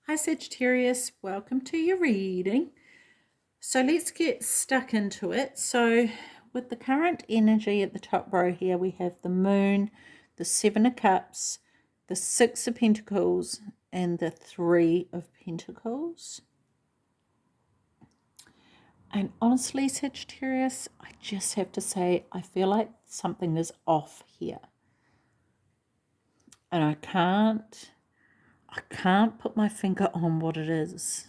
Hi Sagittarius, welcome to your reading. So let's get stuck into it. So with the current energy at the top row here, we have the Moon, the Seven of Cups, the Six of Pentacles, and the Three of Pentacles. And honestly, Sagittarius, I just have to say, I feel like something is off here. And I can't put my finger on what it is.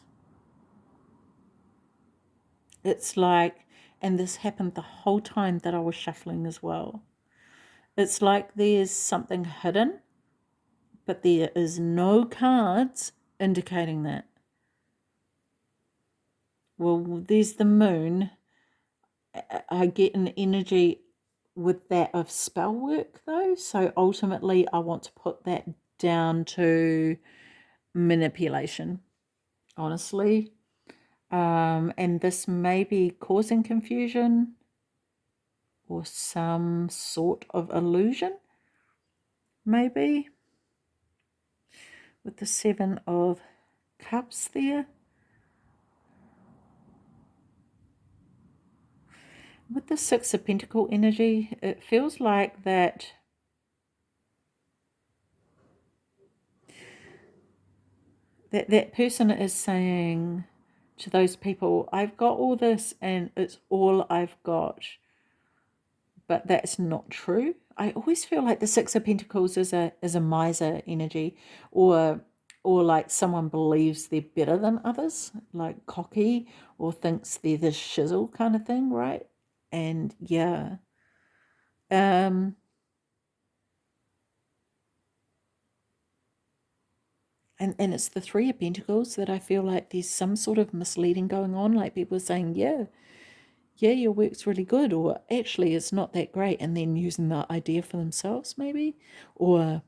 It's like, and this happened the whole time that I was shuffling as well. It's like there's something hidden, but there is no cards indicating that. Well, there's the moon. I get an energy with that of spell work though. So ultimately I want to put that down to manipulation, honestly. And this may be causing confusion or some sort of illusion, maybe, with the Seven of Cups there. With the Six of Pentacle energy, it feels like that that person is saying to those people, I've got all this and it's all I've got. But that's not true. I always feel like the Six of Pentacles is a miser energy, or like someone believes they're better than others, like cocky, or thinks they're the shizzle kind of thing, right? And yeah. And it's the Three of Pentacles that I feel like there's some sort of misleading going on, like people are saying, yeah, your work's really good, or actually it's not that great, and then using the idea for themselves maybe, or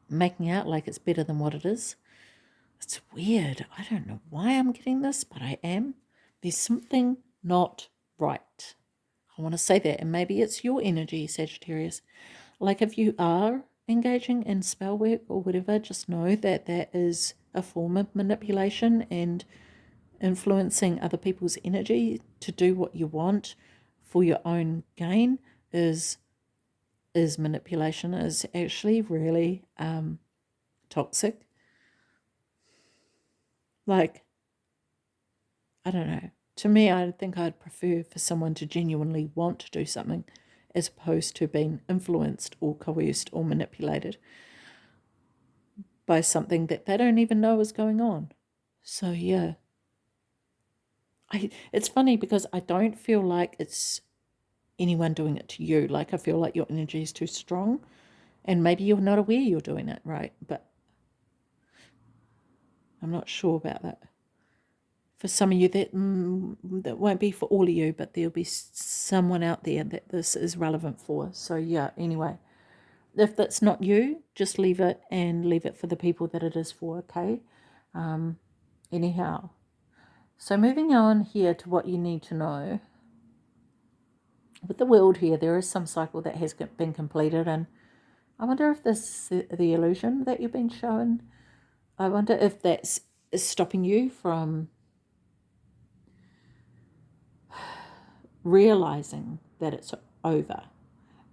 making out like it's better than what it is. It's weird. I don't know why I'm getting this, but I am. There's something not right. I want to say that, and maybe it's your energy, Sagittarius. Like if you are engaging in spell work or whatever, just know that that is a form of manipulation, and influencing other people's energy to do what you want for your own gain is manipulation, is actually really toxic. Like, I don't know. To me, I think I'd prefer for someone to genuinely want to do something as opposed to being influenced or coerced or manipulated by something that they don't even know is going on. So, yeah. It's funny because I don't feel like it's anyone doing it to you. Like, I feel like your energy is too strong, and maybe you're not aware you're doing it, right? But I'm not sure about that. For some of you, that won't be for all of you, but there'll be someone out there that this is relevant for. So yeah, anyway, if that's not you, just leave it, and leave it for the people that it is for, okay? Anyhow, so moving on here to what you need to know. With the world here, there is some cycle that has been completed, and I wonder if this is the illusion that you've been shown. I wonder if that's stopping you from realizing that it's over.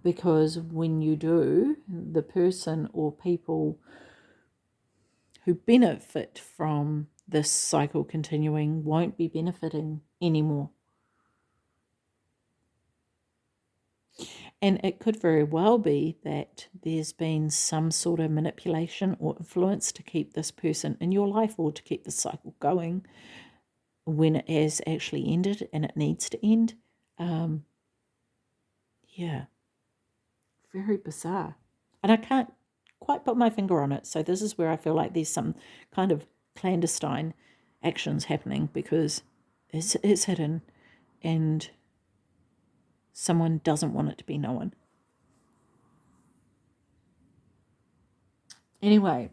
Because when you do, the person or people who benefit from this cycle continuing won't be benefiting anymore. And it could very well be that there's been some sort of manipulation or influence to keep this person in your life, or to keep the cycle going when it has actually ended and it needs to end. Yeah, very bizarre. And I can't quite put my finger on it. So this is where I feel like there's some kind of clandestine actions happening, because it's hidden and someone doesn't want it to be known. Anyway,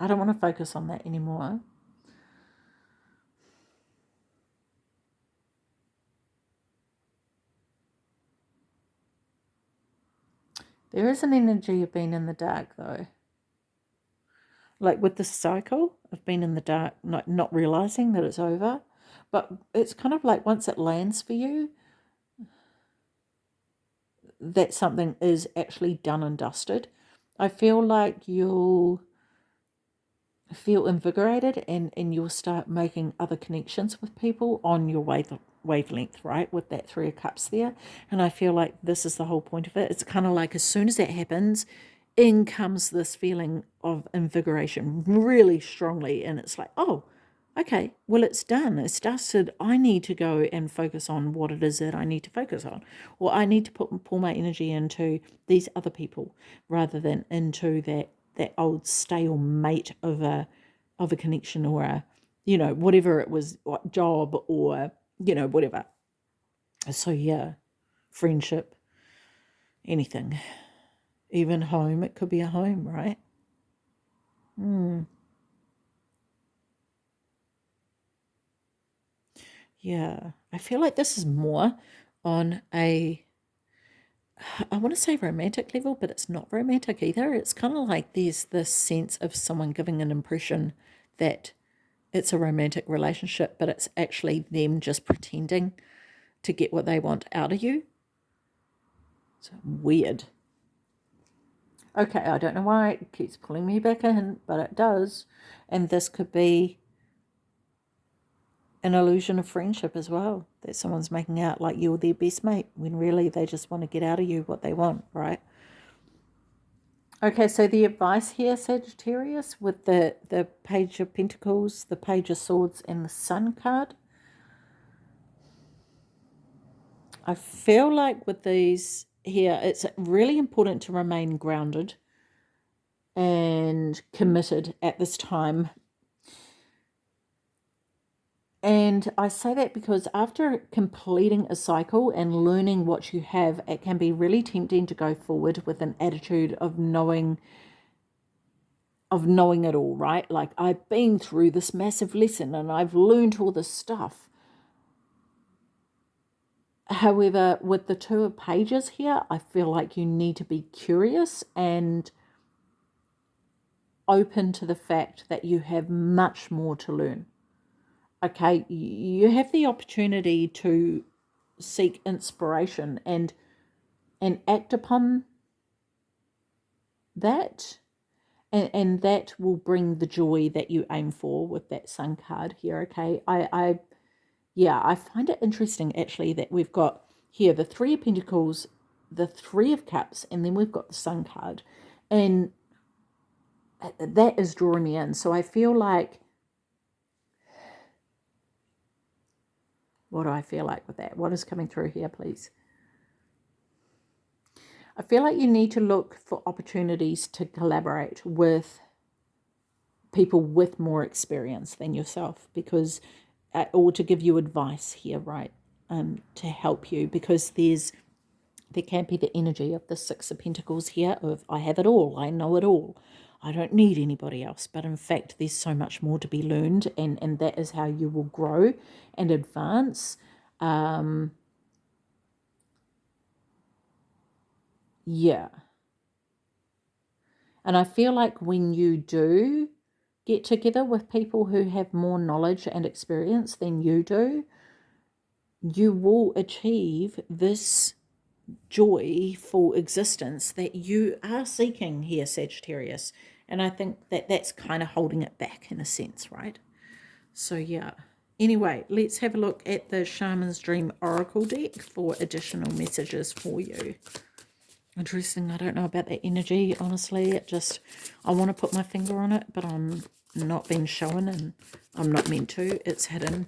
I don't want to focus on that anymore. There is an energy of being in the dark though. Like with this cycle of being in the dark, not realizing that it's over. But it's kind of like once it lands for you, that something is actually done and dusted. I feel like you'll feel invigorated, and you'll start making other connections with people on your wavelength, right? With that Three of Cups there. And I feel like this is the whole point of it. It's kind of like as soon as that happens, in comes this feeling of invigoration really strongly. And it's like, oh, okay, well, it's done. It's dusted. I need to go and focus on what it is that I need to focus on. Or I need to pull my energy into these other people rather than into that old stalemate of a connection, or a, whatever it was, what job, or, whatever. So yeah, friendship, anything, even home. It could be a home, right? Yeah, I feel like this is more on a, I want to say romantic level, but it's not romantic either. It's kind of like there's this sense of someone giving an impression that it's a romantic relationship, but it's actually them just pretending to get what they want out of you. It's weird. Okay, I don't know why it keeps pulling me back in, but it does. And this could be an illusion of friendship as well, that someone's making out like you're their best mate when really they just want to get out of you what they want, right? Okay, so the advice here, Sagittarius, with the Page of Pentacles, the Page of Swords, and the Sun card. I feel like with these here, it's really important to remain grounded and committed at this time. And I say that because after completing a cycle and learning what you have, it can be really tempting to go forward with an attitude of knowing it all, right? Like, I've been through this massive lesson and I've learned all this stuff. However, with the Two of Pages here, I feel like you need to be curious and open to the fact that you have much more to learn. Okay, you have the opportunity to seek inspiration and act upon that, and that will bring the joy that you aim for with that Sun card here. Okay, I find it interesting actually that we've got here the Three of Pentacles, the Three of Cups, and then we've got the Sun card, and that is drawing me in. So I feel like, what do I feel like with that? What is coming through here, please? I feel like you need to look for opportunities to collaborate with people with more experience than yourself, because, or to give you advice here, right? To help you, because there can be the energy of the Six of Pentacles here of, I have it all, I know it all, I don't need anybody else. But in fact, there's so much more to be learned, and that is how you will grow and advance. Yeah. And I feel like when you do get together with people who have more knowledge and experience than you do, you will achieve this joyful existence that you are seeking here, Sagittarius. And I think that that's kind of holding it back in a sense, right? So, yeah. Anyway, let's have a look at the Shaman's Dream Oracle deck for additional messages for you. Interesting. I don't know about that energy, honestly. It just, I want to put my finger on it, but I'm not being shown, and I'm not meant to. It's hidden.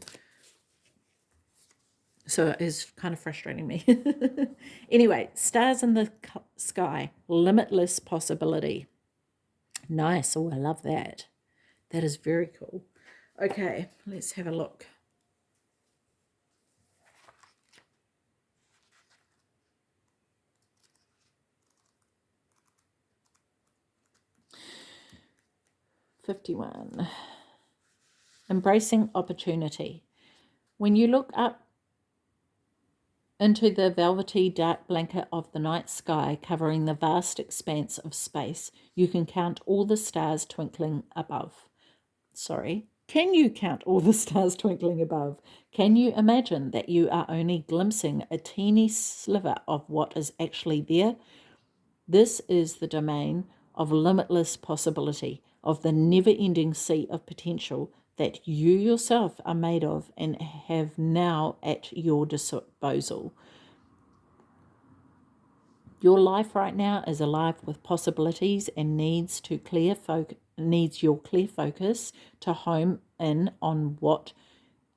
So it is kind of frustrating me. Anyway, stars in the sky, limitless possibility. Nice. Oh, I love that. That is very cool. Okay, let's have a look. $51. Embracing opportunity. When you look up into the velvety dark blanket of the night sky covering the vast expanse of space. You can count all the stars twinkling above. Can you count all the stars twinkling above? Can you imagine that you are only glimpsing a teeny sliver of what is actually there? This is the domain of limitless possibility, of the never ending sea of potential that you yourself are made of and have now at your disposal. Your life right now is alive with possibilities and needs your clear focus to home in on what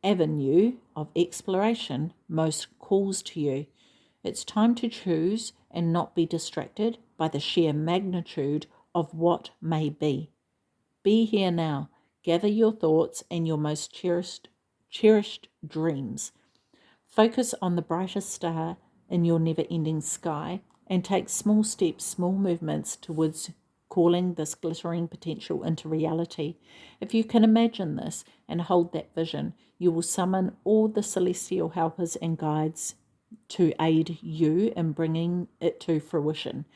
avenue of exploration most calls to you. It's time to choose and not be distracted by the sheer magnitude of what may be. Be here now. Gather your thoughts and your most cherished dreams. Focus on the brightest star in your never-ending sky and take small steps, small movements towards calling this glittering potential into reality. If you can imagine this and hold that vision, you will summon all the celestial helpers and guides to aid you in bringing it to fruition.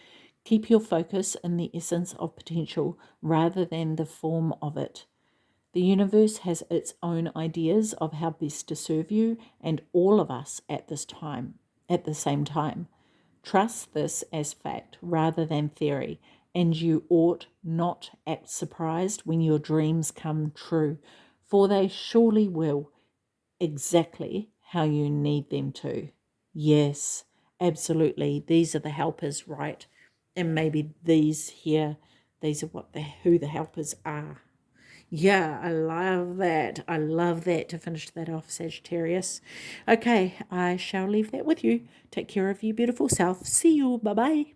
Keep your focus in the essence of potential rather than the form of it. The universe has its own ideas of how best to serve you and all of us at the same time. Trust this as fact rather than theory, and you ought not act surprised when your dreams come true, for they surely will, exactly how you need them to. Yes, absolutely. These are the helpers, right? And maybe these are who the helpers are. Yeah, I love that. I love that to finish that off, Sagittarius. Okay, I shall leave that with you. Take care of your beautiful self. See you. Bye bye.